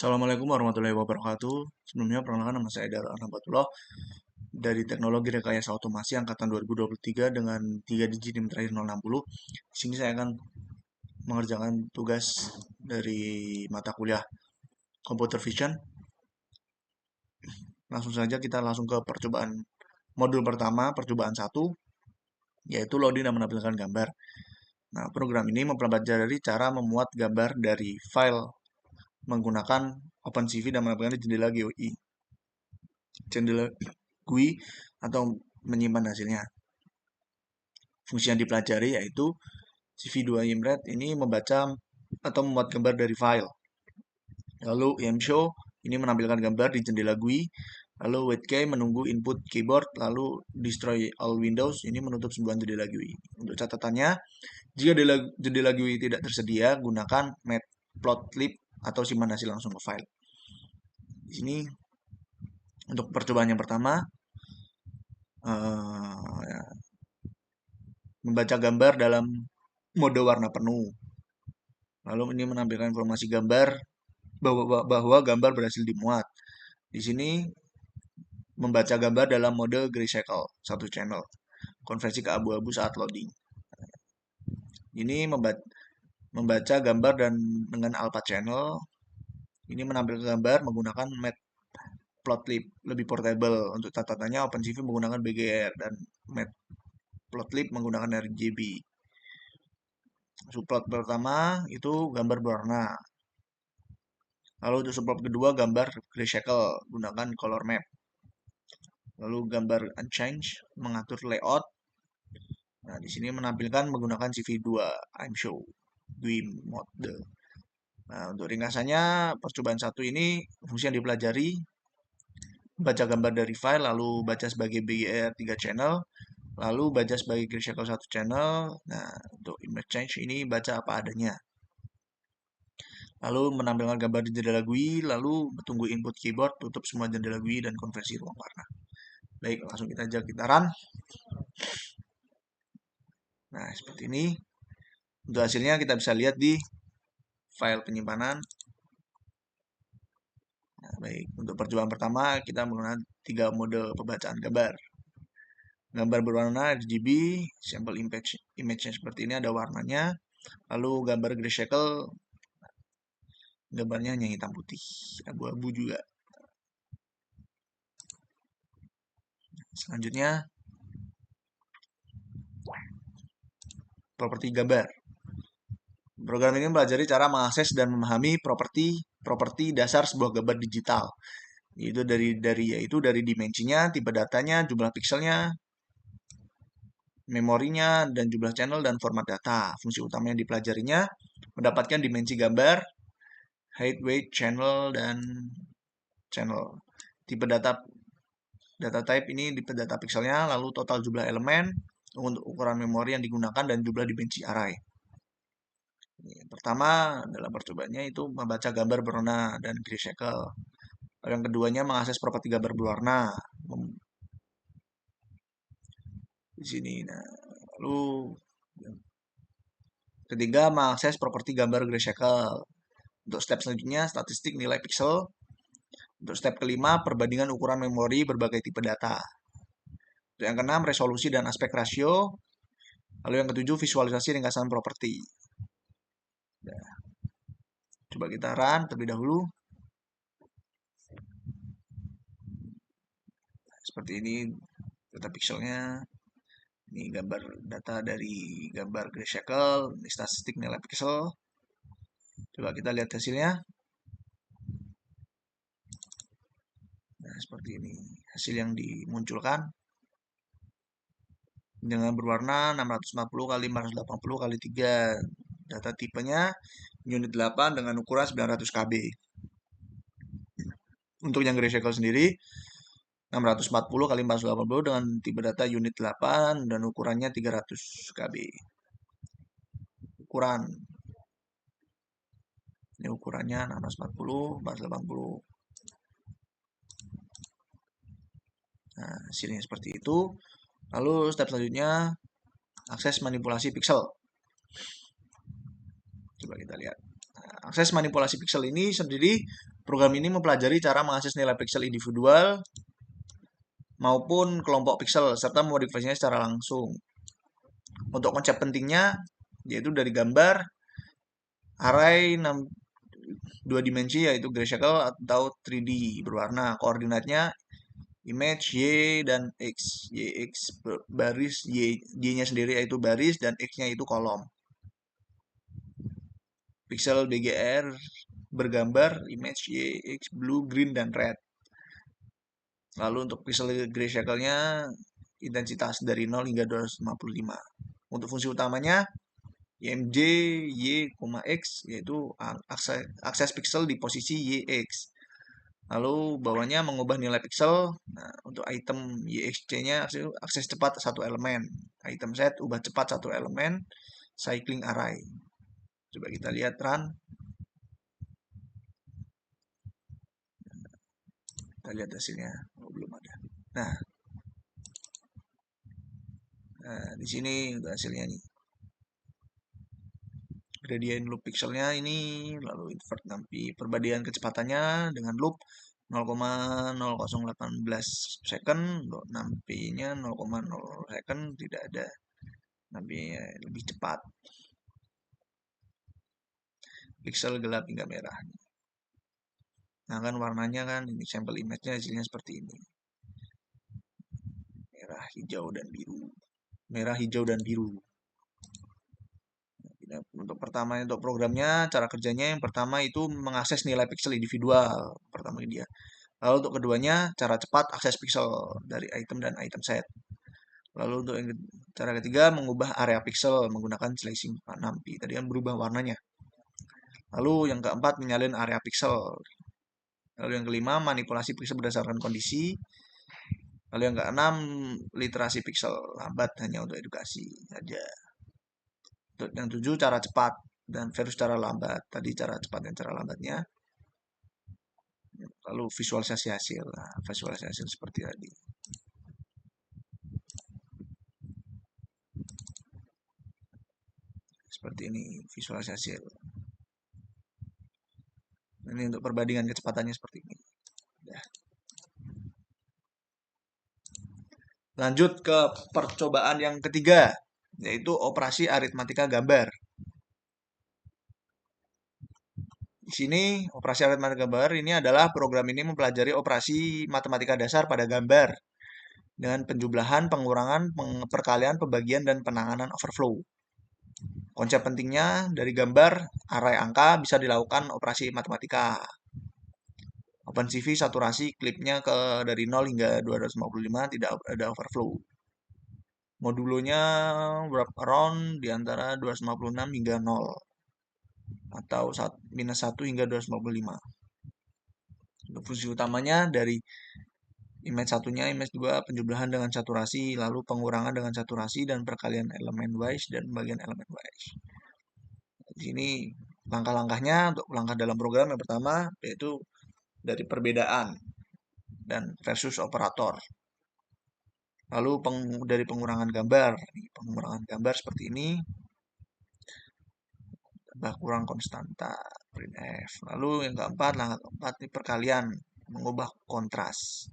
Assalamualaikum warahmatullahi wabarakatuh. Sebelumnya perkenalkan nama saya Darul Arnabatullah dari Teknologi Rekayasa Otomasi angkatan 2023 dengan 3 digit NIM terakhir 060. Di sini saya akan mengerjakan tugas dari mata kuliah Computer Vision. Langsung saja kita langsung ke percobaan modul pertama, percobaan 1, yaitu loading dan menampilkan gambar. Nah, program ini mempelajari cara memuat gambar dari file menggunakan OpenCV dan menampilkan di jendela GUI. Jendela GUI atau menyimpan hasilnya. Fungsi yang dipelajari yaitu CV2ImRed ini membaca atau membuat gambar dari file. Lalu ImShow ini menampilkan gambar di jendela GUI. Lalu WaitKey menunggu input keyboard. Lalu Destroy All Windows ini menutup semua jendela GUI. Untuk catatannya, jika jendela GUI tidak tersedia, gunakan Matplotlib atau simpan hasil langsung ke file. Di sini untuk percobaan yang pertama, membaca gambar dalam mode warna penuh. Lalu ini menampilkan informasi gambar bahwa gambar berhasil dimuat. Di sini membaca gambar dalam mode grayscale, satu channel. Konversi ke abu-abu saat loading. Ini membaca gambar dan dengan alpha channel. Ini menampilkan gambar menggunakan Matplotlib, lebih portable. Untuk catatannya OpenCV menggunakan BGR dan Matplotlib menggunakan RGB. Subplot pertama itu gambar berwarna. Lalu untuk subplot kedua gambar grayscale, gunakan color map. Lalu gambar unchanged, mengatur layout. Nah, di sini menampilkan menggunakan CV2 ImShow GUI mode. Nah, untuk ringkasannya, percobaan 1 ini fungsi yang dipelajari baca gambar dari file, lalu baca sebagai BGR 3 channel, lalu baca sebagai grayscale 1 channel. Nah, untuk image change ini baca apa adanya. Lalu menampilkan gambar di jendela GUI, lalu tunggu input keyboard, tutup semua jendela GUI dan konversi ruang warna. Baik, langsung kita run. Nah, seperti ini. Untuk hasilnya kita bisa lihat di file penyimpanan. Nah, baik, untuk percobaan pertama kita menggunakan 3 mode pembacaan gambar. Gambar berwarna RGB, sampel image-nya seperti ini, ada warnanya. Lalu gambar grayscale, gambarnya hanya hitam putih, abu-abu juga. Selanjutnya, properti gambar. Program ini mempelajari cara mengakses dan memahami properti dasar sebuah gambar digital. Yaitu dari dimensinya, tipe datanya, jumlah pixelnya, memorinya, dan jumlah channel dan format data. Fungsi utama yang dipelajarinya mendapatkan dimensi gambar, height, weight, channel, dan channel. Tipe data type ini tipe data pixelnya, lalu total jumlah elemen, untuk ukuran memori yang digunakan, dan jumlah dimensi array. Pertama, dalam percobaannya itu membaca gambar berwarna dan grayscale. Yang keduanya mengakses properti gambar berwarna. Di sini. Nah, lalu ketiga mengakses properti gambar grayscale. Untuk step selanjutnya statistik nilai pixel. Untuk step kelima perbandingan ukuran memori berbagai tipe data. Untuk yang keenam resolusi dan aspek rasio. Lalu yang ketujuh visualisasi ringkasan properti. Nah, coba kita run terlebih dahulu. Seperti ini data pixelnya. Ini gambar data dari gambar grayscale, ini statistik nilai pixel. Coba kita lihat hasilnya. Nah, seperti ini hasil yang dimunculkan. Dengan berwarna 640 kali 480 kali 3. Data tipenya unit 8 dengan ukuran 900 KB. Untuk yang grayscale sendiri 640 kali 480 dengan tipe data unit 8 dan ukurannya 300 KB. Ini ukurannya 640 480. Nah, hasilnya seperti itu. Lalu step selanjutnya akses manipulasi pixel. Coba kita lihat. Nah, akses manipulasi pixel ini sendiri Program ini mempelajari cara mengakses nilai piksel individual maupun kelompok piksel serta memodifikasinya secara langsung. Untuk konsep pentingnya yaitu dari gambar array 2 dimensi yaitu grayscale atau 3D berwarna. Koordinatnya image Y dan X. YX baris, Y-nya sendiri yaitu baris dan X-nya itu kolom. Pixel BGR bergambar image Y, X, blue, green, dan red. Lalu untuk pixel grayscale-nya intensitas dari 0 hingga 255. Untuk fungsi utamanya IMJ Y, X yaitu akses pixel di posisi YX. Lalu bawahnya mengubah nilai pixel. Nah, untuk item YXC-nya akses cepat satu elemen. Item set ubah cepat satu elemen. Cycling array. Coba kita lihat run. Kita lihat hasilnya. Oh, belum ada. Nah, di sini untuk hasilnya nih. Gradient loop pixelnya ini, lalu invert nampi perbandingan kecepatannya dengan loop 0,0018 second, nampinya 0,0 second, tidak ada, nampi lebih cepat. Pixel gelap hingga merah. Nah kan warnanya kan ini sampel image-nya hasilnya seperti ini. Merah, hijau, dan biru. Merah, hijau, dan biru. Untuk pertama untuk programnya cara kerjanya yang pertama itu mengakses nilai pixel individual pertama dia. Lalu untuk keduanya cara cepat akses pixel dari item dan item set. Lalu untuk yang cara ketiga mengubah area pixel menggunakan slicing nampi. Tadi kan berubah warnanya. Lalu yang keempat menyalin area pixel. Lalu yang kelima manipulasi pixel berdasarkan kondisi. Lalu yang keenam literasi pixel lambat hanya untuk edukasi saja. Yang tujuh cara cepat dan versus cara lambat. Tadi cara cepat dan cara lambatnya. Lalu visualisasi hasil. Nah, visualisasi hasil seperti tadi. Seperti ini visualisasi hasil. Ini untuk perbandingan kecepatannya seperti ini. Ya. Lanjut ke percobaan yang ketiga, yaitu operasi aritmatika gambar. Di sini operasi aritmatika gambar ini adalah program ini mempelajari operasi matematika dasar pada gambar dengan penjumlahan, pengurangan, perkalian, pembagian, dan penanganan overflow. Konsep pentingnya dari gambar array angka bisa dilakukan operasi matematika. OpenCV saturasi klipnya dari 0 hingga 255 tidak ada overflow. Modulonya round di antara 256 hingga 0 atau minus 1 hingga 255. Untuk fungsi utamanya dari image satunya, image 2 penjumlahan dengan saturasi, lalu pengurangan dengan saturasi dan perkalian elemen wise dan bagian elemen wise. Di sini langkah-langkahnya untuk langkah dalam program yang pertama yaitu dari perbedaan dan versus operator. Lalu dari pengurangan gambar. Pengurangan gambar seperti ini. Tambah kurang konstanta. Printf. Lalu yang keempat, langkah keempat ini perkalian. Mengubah kontras.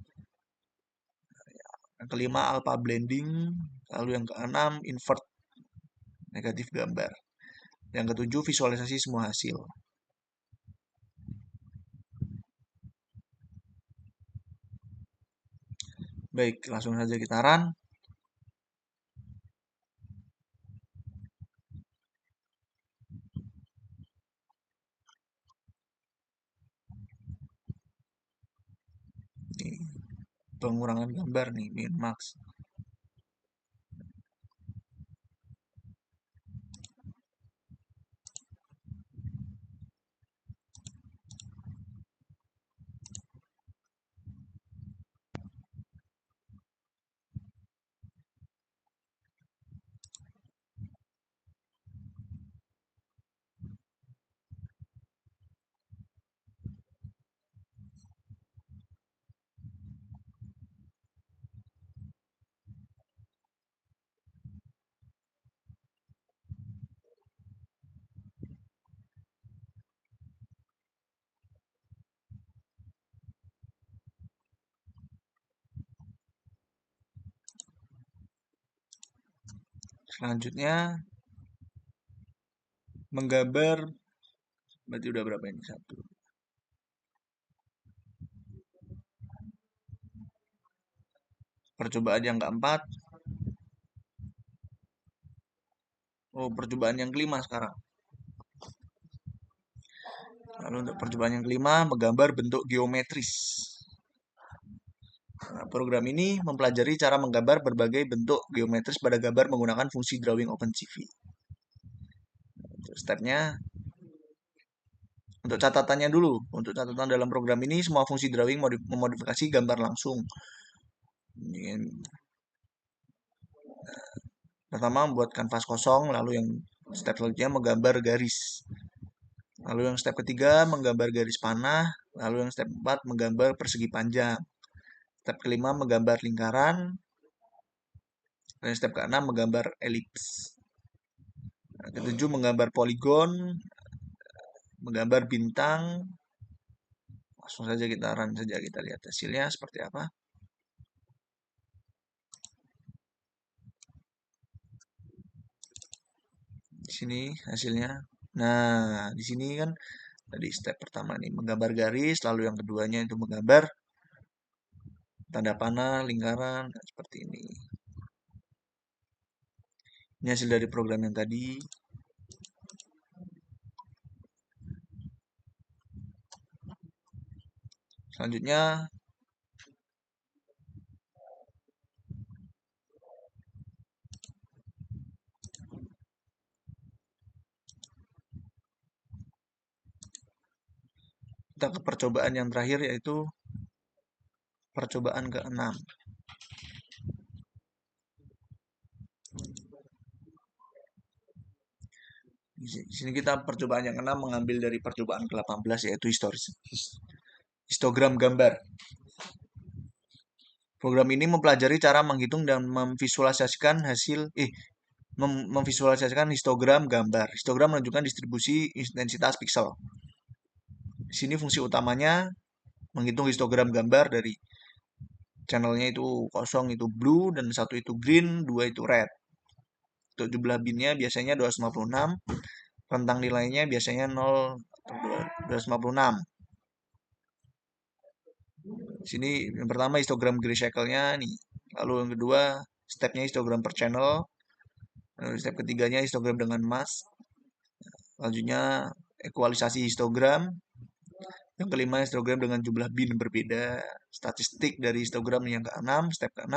Yang kelima, alpha blending. Lalu yang keenam, invert. Negatif gambar. Yang ketujuh, visualisasi semua hasil. Baik, langsung saja kita run. Ini pengurangan gambar nih, min max. Selanjutnya menggambar, berarti udah berapa ini? Satu. Percobaan yang keempat. Oh, percobaan yang kelima sekarang. Lalu untuk percobaan yang kelima, menggambar bentuk geometris. Nah, program ini mempelajari cara menggambar berbagai bentuk geometris pada gambar menggunakan fungsi drawing OpenCV. Stepnya, untuk catatannya dulu. Untuk catatan dalam program ini, semua fungsi drawing memodifikasi gambar langsung. Pertama, membuat kanvas kosong, lalu yang step selanjutnya menggambar garis. Lalu yang step ketiga, menggambar garis panah. Lalu yang step 4, menggambar persegi panjang. Step kelima, menggambar lingkaran. Dan step keenam, menggambar elips. Nah, ketujuh, menggambar poligon. Menggambar bintang. Langsung saja kita run saja, kita lihat hasilnya seperti apa. Di sini hasilnya. Nah, di sini kan tadi step pertama nih menggambar garis, lalu yang keduanya itu menggambar tanda panah, lingkaran, seperti ini. Ini hasil dari program yang tadi. Selanjutnya kita ke percobaan yang terakhir, yaitu percobaan ke-6. Di sini kita percobaan yang ke-6 mengambil dari percobaan ke-18, yaitu histogram gambar. Program ini mempelajari cara menghitung dan memvisualisasikan memvisualisasikan histogram gambar. Histogram menunjukkan distribusi intensitas piksel. Di sini fungsi utamanya menghitung histogram gambar dari channelnya itu 0 itu blue, dan 1 itu green, 2 itu red. Untuk jumlah binnya biasanya 256, rentang nilainya biasanya 0 atau 256. Sini yang pertama histogram gray cycle-nya nih. Lalu yang kedua stepnya histogram per channel. Lalu step ketiganya histogram dengan mask. Selanjutnya ekualisasi histogram. Yang kelima histogram dengan jumlah bin berbeda. Statistik dari histogram yang ke-6, step ke-6.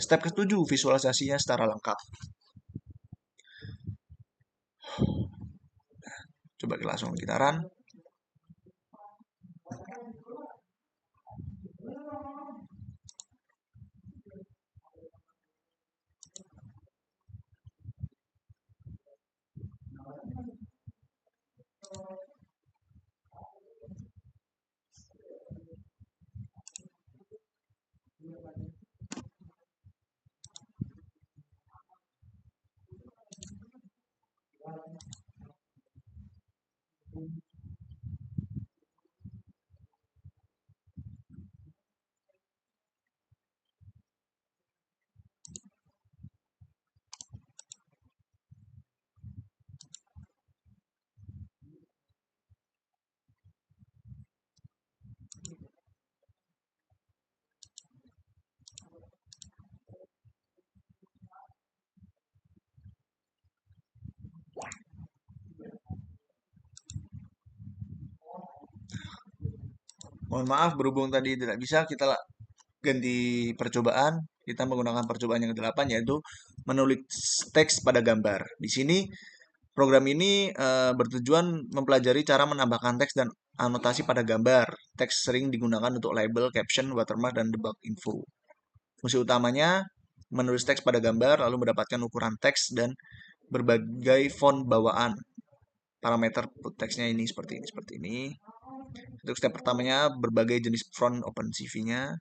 Step ke-7 visualisasinya secara lengkap. Coba langsung kita run. Mohon maaf, berhubung tadi tidak bisa, kita ganti percobaan. Kita menggunakan percobaan yang ke-8, yaitu menulis teks pada gambar. Di sini program ini bertujuan mempelajari cara menambahkan teks dan anotasi pada gambar. Teks sering digunakan untuk label, caption, watermark, dan debug info. Fungsi utamanya menulis teks pada gambar, lalu mendapatkan ukuran teks dan berbagai font bawaan. Parameter teksnya ini seperti ini, seperti ini. Untuk step pertamanya berbagai jenis font OpenCV-nya.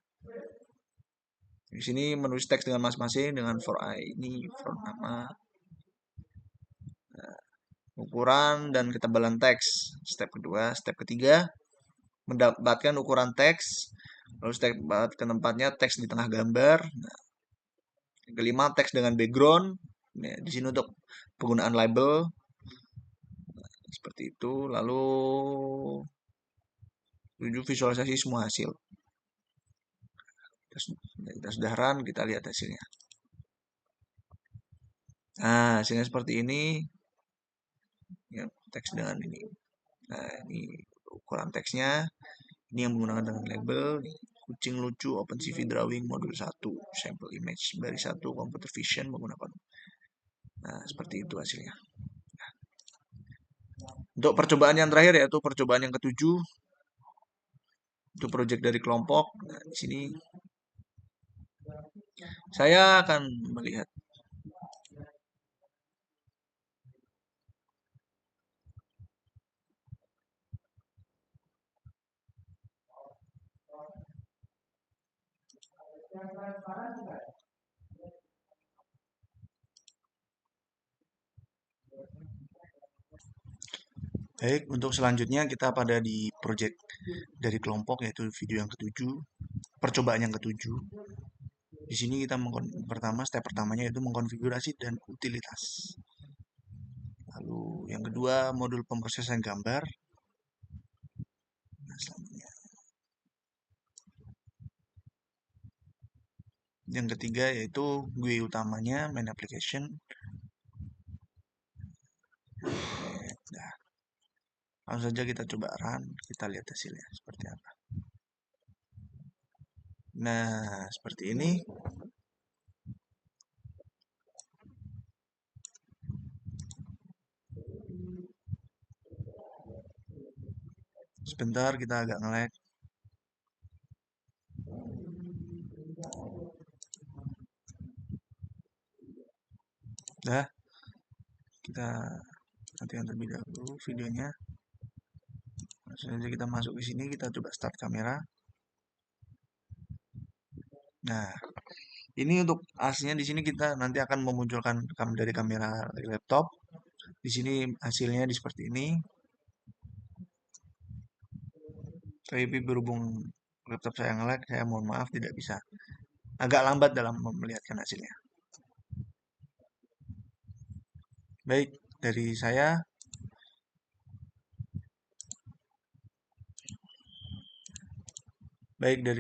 Di sini menulis teks dengan masing-masing dengan for I ini font nama, ukuran dan ketebalan teks. Step kedua, step ketiga mendapatkan ukuran teks. Lalu step ke tempatnya teks di tengah gambar. Nah, yang kelima teks dengan background. Nah, di sini untuk penggunaan label seperti itu. Lalu tujuh visualisasi semua hasil. Kita sudah run, kita lihat hasilnya. Nah, hasilnya seperti ini. Ya, teks dengan ini. Nah, ini ukuran teksnya. Ini yang menggunakan dengan label. Kucing lucu, OpenCV Drawing modul 1, sampel image baris 1, computer vision menggunakan. Nah, seperti itu hasilnya. Untuk percobaan yang terakhir yaitu percobaan yang ketujuh, itu project dari kelompok. Nah, di sini saya akan melihat. Baik, untuk selanjutnya kita pada di project dari kelompok yaitu video yang ketujuh, percobaan yang ketujuh. Di sini kita step pertamanya yaitu mengkonfigurasi dan utilitas. Lalu yang kedua modul pemrosesan gambar. Nah, selanjutnya. Yang ketiga yaitu GUI utamanya main application. Nah, langsung saja kita coba run, kita lihat hasilnya seperti apa. Nah, seperti ini. Sebentar, kita agak nge-lag. Dah, kita nantikan terlebih dahulu videonya. Langsung saja kita masuk ke sini, kita coba start kamera. Nah, ini untuk aslinya di sini kita nanti akan memunculkan dari kamera laptop. Di sini hasilnya seperti ini. Tapi berhubung laptop saya nge-lag, saya mohon maaf tidak bisa. Agak lambat dalam melihatkan hasilnya. Baik, dari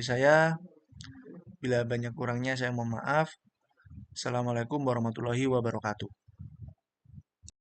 saya. Bila banyak kurangnya saya mohon maaf. Assalamualaikum warahmatullahi wabarakatuh.